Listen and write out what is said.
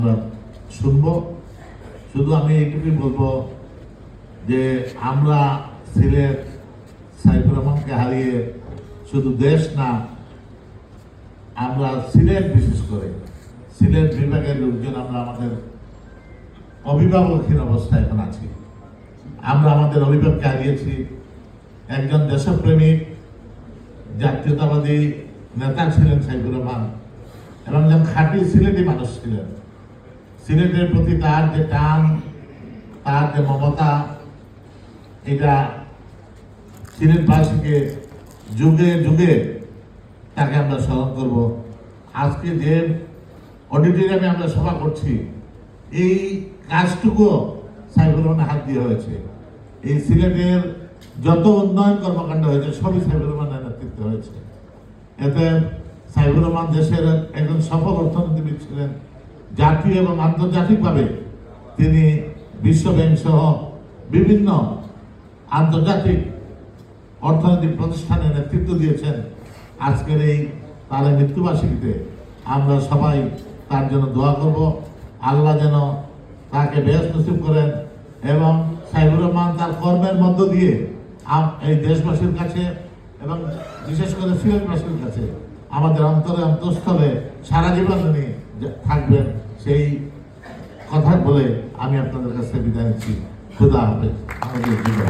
আমরা শুনবো। শুধু আমি এইটুকুই বলবো যে আমরা সিলেট সাইফুর রহমানকে হারিয়ে শুধু দেশ না, আমরা সিলেট বিশেষ করে সিলেট বিভাগের লোকজন আমরা আমাদের অভিভাবকহীন অবস্থায় এখন আছি। আমরা আমাদের অভিভাবককে হারিয়েছি। একজন দেশপ্রেমিক জাতীয়তাবাদী নেতা ছিলেন সাইফুর রহমান এবং একজন খাঁটি সিলেটি মানুষ ছিলেন। সিলেটের প্রতি তার যে টান, তার যে মমতা, এটা সিলেটবাসীকে যুগে যুগে তাকে আমরা স্মরণ করব। আজকে যে অডিটোরিয়ামে আমরা সভা করছি, এই কাজটুকু সাইফুর রহমানের হাত দিয়ে হয়েছে। এই সিলেটের যত উন্নয়ন কর্মকাণ্ড হয়েছে সবই সাইফুর রহমানের নেতৃত্বে হয়েছে। এতে সাইফুর রহমান দেশের একজন সফল অর্থনীতিবিদ ছিলেন। জাতীয় এবং আন্তর্জাতিকভাবে তিনি বিশ্বব্যাংক সহ বিভিন্ন আন্তর্জাতিক অর্থনৈতিক প্রতিষ্ঠানে নেতৃত্ব দিয়েছেন। আজকের এই তার মৃত্যুবার্ষিকীতে আমরা সবাই তার জন্য দোয়া করব। আল্লাহ যেন তাকে বেশ নসিব করেন এবং সাইফুর রহমান তার কর্মের মধ্য দিয়ে এই দেশবাসীর কাছে এবং বিশেষ করে সিলেটবাসীর কাছে আমাদের অন্তরে অন্তঃস্থলে সারা জীবন উনি থাকবেন, সেই কথা বলে আমি আপনাদের কাছে বিদায় নিচ্ছি। খুদা হাফেজ। আমাদের জীবন।